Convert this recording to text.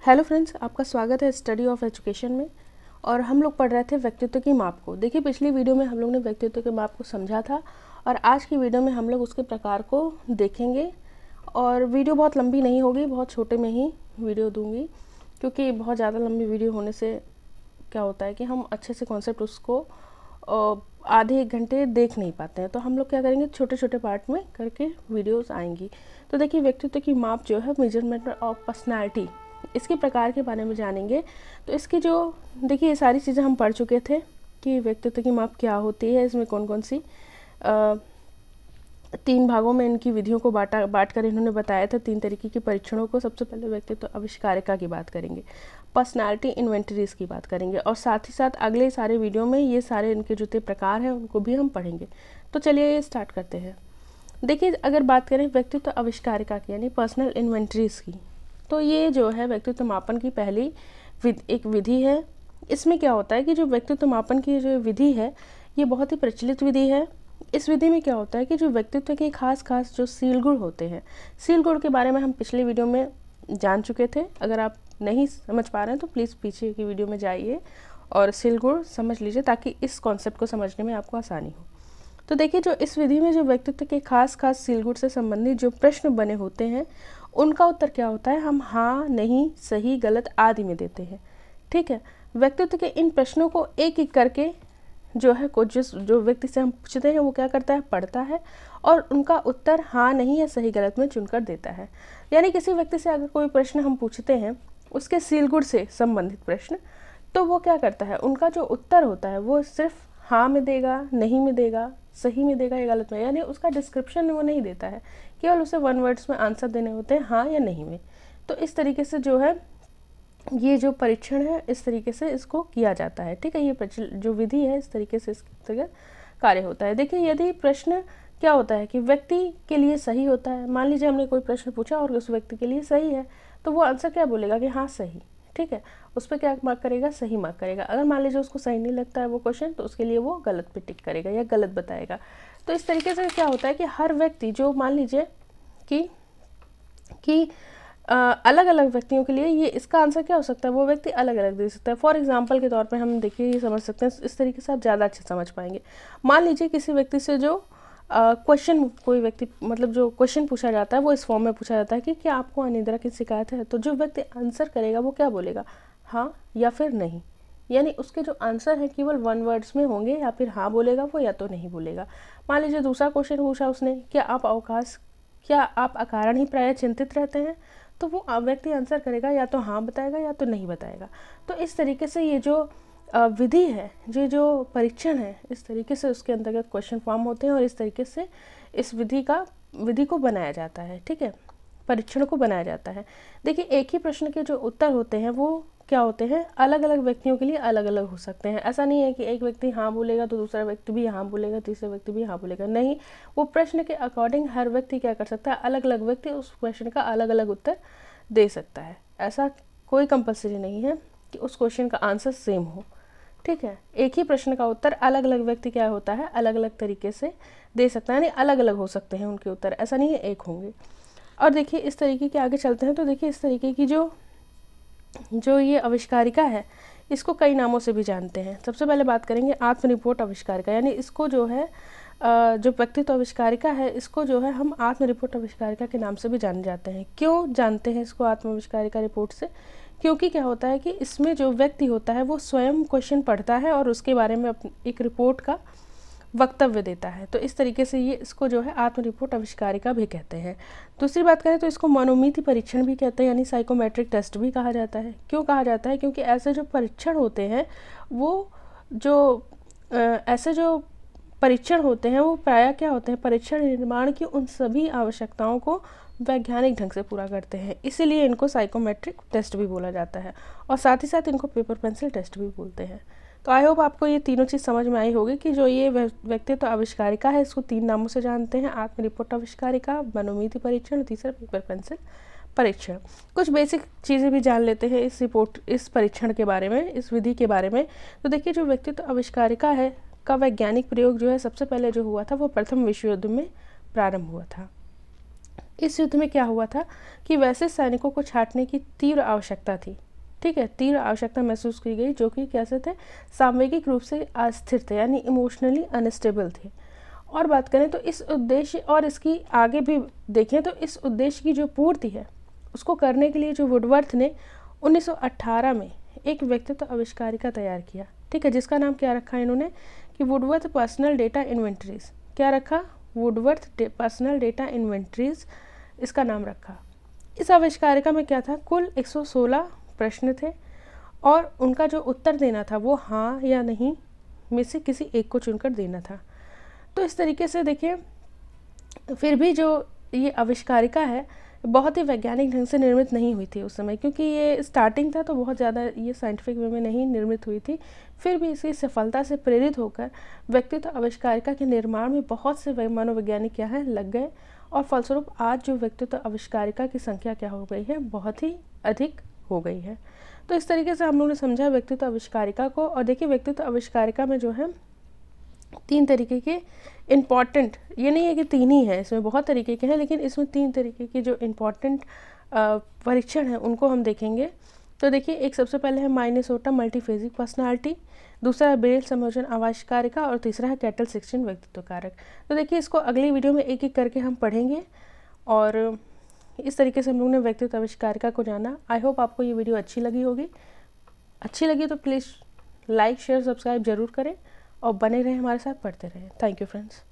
Hello friends, आपका स्वागत है स्टडी ऑफ एजुकेशन में। और हम लोग पढ़ रहे थे व्यक्तित्व की माप को। देखिए, पिछली वीडियो में हम लोग ने व्यक्तित्व के माप को समझा था और आज की वीडियो में हम लोग उसके प्रकार को देखेंगे। और वीडियो बहुत लंबी नहीं होगी, बहुत छोटे में ही वीडियो दूंगी, क्योंकि बहुत ज़्यादा लंबी वीडियो होने से क्या होता है कि हम अच्छे से कॉन्सेप्ट उसको आधे एक घंटे देख नहीं पाते हैं। तो हम लोग क्या करेंगे, छोटे छोटे पार्ट में करके वीडियोस आएंगी। तो देखिए, व्यक्तित्व की माप जो है मेजरमेंट ऑफ पर्सनैलिटी, इसके प्रकार के बारे में जानेंगे। तो इसकी जो देखिए, ये सारी चीज़ें हम पढ़ चुके थे कि व्यक्तित्व की माप क्या होती है, इसमें कौन कौन सी 3 भागों में इनकी विधियों को बांट कर इन्होंने बताया था 3 तरीके के परीक्षणों को। सबसे पहले व्यक्तित्व आविष्कारिका की बात करेंगे, पर्सनालिटी इन्वेंटरीज की बात करेंगे, और साथ ही साथ अगले सारे वीडियो में ये सारे इनके जो प्रकार हैं उनको भी हम पढ़ेंगे। तो चलिए ये स्टार्ट करते हैं। देखिए, अगर बात करें व्यक्तित्व आविष्कारिका की यानी पर्सनल इन्वेंटरीज की, तो ये जो है व्यक्तित्व मापन की पहली एक विधि है। इसमें क्या होता है कि जो व्यक्तित्व मापन की जो विधि है ये बहुत ही प्रचलित विधि है। इस विधि में क्या होता है कि जो व्यक्तित्व के खास खास जो सील गुण होते हैं, सील गुण के बारे में हम पिछले वीडियो में जान चुके थे। अगर आप नहीं समझ पा रहे हैं तो प्लीज़ पीछे की वीडियो में जाइए और सील गुण समझ लीजिए, ताकि इस कॉन्सेप्ट को समझने में आपको आसानी हो। तो देखिए, जो इस विधि में जो व्यक्तित्व के खास खास सील गुण से संबंधित जो प्रश्न बने होते हैं उनका उत्तर क्या होता है, हम हाँ, नहीं, सही, गलत आदि में देते हैं। ठीक है, व्यक्तित्व के इन प्रश्नों को एक एक करके जो है जो व्यक्ति से हम पूछते हैं वो क्या करता है, पढ़ता है और उनका उत्तर हाँ, नहीं या सही गलत में चुनकर देता है। यानी किसी व्यक्ति से अगर कोई प्रश्न हम पूछते हैं, उसके सील गुण से संबंधित प्रश्न, तो वो क्या करता है, उनका जो उत्तर होता है वो सिर्फ हाँ में देगा, नहीं में देगा, सही में देगा या गलत में। यानी उसका डिस्क्रिप्शन वो नहीं देता है, केवल उसे 1 वर्ड्स में आंसर देने होते हैं, हाँ या नहीं में। तो इस तरीके से जो है ये जो परीक्षण है इस तरीके से इसको किया जाता है। ठीक है, ये जो विधि है इस तरीके से इसके अंतर्गत कार्य होता है। देखिए, यदि प्रश्न क्या होता है कि व्यक्ति के लिए सही होता है, मान लीजिए हमने कोई प्रश्न पूछा और उस व्यक्ति के लिए सही है, तो वो आंसर क्या बोलेगा कि हाँ सही। ठीक है, उस पर क्या मार्क करेगा, सही मार्क करेगा। अगर मान लीजिए उसको सही नहीं लगता है वो क्वेश्चन, तो उसके लिए वो गलत पे टिक करेगा या गलत बताएगा। तो इस तरीके से क्या होता है कि हर व्यक्ति जो मान लीजिए कि अलग अलग व्यक्तियों के लिए ये इसका आंसर क्या हो सकता है, वो व्यक्ति अलग अलग दे सकता है। फॉर एग्जांपल के तौर पे हम देखिए ये समझ सकते हैं, इस तरीके से आप ज़्यादा अच्छे समझ पाएंगे। मान लीजिए किसी व्यक्ति से जो क्वेश्चन कोई व्यक्ति मतलब जो क्वेश्चन पूछा जाता है वो इस फॉर्म में पूछा जाता है कि क्या आपको अनिद्रा की शिकायत है, तो जो व्यक्ति आंसर करेगा वो क्या बोलेगा, हाँ या फिर नहीं। यानी उसके जो आंसर है केवल 1 वर्ड्स में होंगे, या फिर हाँ बोलेगा वो या तो नहीं बोलेगा। मान लीजिए दूसरा क्वेश्चन पूछा उसने, क्या आप अकारण ही प्रायः चिंतित रहते हैं, तो वो व्यक्ति आंसर करेगा या तो हाँ बताएगा या तो नहीं बताएगा। तो इस तरीके से ये जो विधि है, ये जो परीक्षण है, इस तरीके से उसके अंतर्गत क्वेश्चन फॉर्म होते हैं और इस तरीके से इस विधि को बनाया जाता है। ठीक है, परीक्षण को बनाया जाता है। देखिए, एक ही प्रश्न के जो उत्तर होते हैं वो क्या होते हैं, अलग अलग व्यक्तियों के लिए अलग अलग हो सकते हैं। ऐसा नहीं है कि एक व्यक्ति हाँ बोलेगा तो दूसरा व्यक्ति भी हाँ बोलेगा, तीसरा व्यक्ति भी हाँ बोलेगा। नहीं, वो प्रश्न के अकॉर्डिंग हर व्यक्ति क्या कर सकता है, अलग अलग व्यक्ति उस प्रश्न का अलग अलग उत्तर दे सकता है। ऐसा कोई कंपल्सरी नहीं है कि उस क्वेश्चन का आंसर सेम हो। ठीक है, एक ही प्रश्न का उत्तर अलग अलग व्यक्ति क्या होता है, अलग अलग तरीके से दे सकता है, यानी अलग अलग हो सकते हैं उनके उत्तर, ऐसा नहीं है एक होंगे। और देखिए, इस तरीके के आगे चलते हैं। तो देखिए, इस तरीके की जो ये आविष्कारिका है इसको कई नामों से भी जानते हैं। सबसे पहले बात करेंगे आत्म रिपोर्ट आविष्कारिका, यानी इसको जो है जो व्यक्तित्व आविष्कारिका है इसको जो है हम आत्म रिपोर्ट आविष्कारिका के नाम से भी जाने जाते हैं। क्यों जानते हैं इसको आत्म आविष्कारिका रिपोर्ट से, क्योंकि क्या होता है कि इसमें जो व्यक्ति होता है वो स्वयं क्वेश्चन पढ़ता है और उसके बारे में एक रिपोर्ट का वक्तव्य देता है। तो इस तरीके से ये इसको जो है आत्म रिपोर्ट आविष्कारिका भी कहते हैं। दूसरी बात करें तो इसको मनोमिति परीक्षण भी कहते हैं, यानी साइकोमेट्रिक टेस्ट भी कहा जाता है। क्यों कहा जाता है, क्योंकि ऐसे जो परीक्षण होते हैं ऐसे जो परीक्षण होते हैं वो प्रायः क्या होते हैं, परीक्षण निर्माण की उन सभी आवश्यकताओं को वैज्ञानिक ढंग से पूरा करते हैं, इसीलिए इनको साइकोमेट्रिक टेस्ट भी बोला जाता है। और साथ ही साथ इनको पेपर पेंसिल टेस्ट भी बोलते हैं। तो आई होप आपको ये तीनों चीज़ समझ में आई होगी कि जो ये व्यक्तित्व आविष्कारिका है इसको 3 नामों से जानते हैं, आत्म रिपोर्ट आविष्कारिका, मनोमिति परीक्षण और तीसरा पेपर पेंसिल परीक्षण। कुछ बेसिक चीज़ें भी जान लेते हैं इस परीक्षण के बारे में, इस विधि के बारे में। तो देखिए, जो व्यक्तित्व आविष्कारिका है का वैज्ञानिक प्रयोग जो है सबसे पहले जो हुआ था वो प्रथम विश्व युद्ध में प्रारंभ हुआ था। इस युद्ध में क्या हुआ था कि वैसे सैनिकों को छांटने की तीव्र आवश्यकता थी, ठीक है, तीव्र आवश्यकता महसूस की गई, जो कि कैसे थे, सामवेगिक रूप से अस्थिर थे, यानी इमोशनली अनस्टेबल थे। और बात करें तो इस उद्देश्य और इसकी आगे भी देखें तो इस उद्देश्य की जो पूर्ति है उसको करने के लिए जो वुडवर्थ ने 1918 में एक व्यक्तित्व आविष्कारिका तैयार किया, ठीक है, जिसका नाम क्या रखा इन्होंने कि वुडवर्थ पर्सनल डेटा इन्वेंटरीज। क्या रखा? वुडवर्थ पर्सनल डेटा इन्वेंटरीज इसका नाम रखा। इस आविष्कारिका में क्या था, कुल 116 प्रश्न थे और उनका जो उत्तर देना था वो हाँ या नहीं में से किसी एक को चुनकर देना था। तो इस तरीके से देखिए, फिर भी जो ये आविष्कारिका है बहुत ही वैज्ञानिक ढंग से निर्मित नहीं हुई थी उस समय, क्योंकि ये स्टार्टिंग था तो बहुत ज़्यादा ये साइंटिफिक वे में नहीं निर्मित हुई थी। फिर भी इसकी सफलता से प्रेरित होकर व्यक्तित्व आविष्कारिका के निर्माण में बहुत से मनोवैज्ञानिक क्या है लग गए, और फलस्वरूप आज जो व्यक्तित्व आविष्कारिका की संख्या क्या हो गई है, बहुत ही अधिक हो गई है। तो इस तरीके से हम लोगों ने समझा व्यक्तित्व आविष्कारिका को। और देखिए व्यक्तित्व आविष्कारिका में जो है 3 तरीके के इम्पॉर्टेंट, ये नहीं है कि 3 ही है, इसमें बहुत तरीके के हैं, लेकिन इसमें 3 तरीके के जो इम्पॉर्टेंट परीक्षण हैं उनको हम देखेंगे। तो देखिए, एक सबसे पहले है माइनेसोटा मल्टीफेजिक पर्सनालिटी, दूसरा है बेल समायोजन आविष्कारिका, और तीसरा है कैटल 16 व्यक्तित्व कारक। तो देखिए, इसको अगली वीडियो में एक एक करके हम पढ़ेंगे और इस तरीके से हम लोग ने व्यक्तित्व आविष्कारिका को जाना। आई होप आपको ये वीडियो अच्छी लगी होगी। अच्छी लगी तो प्लीज़ लाइक शेयर सब्सक्राइब जरूर करें और बने रहें हमारे साथ, पढ़ते रहें। Thank you friends.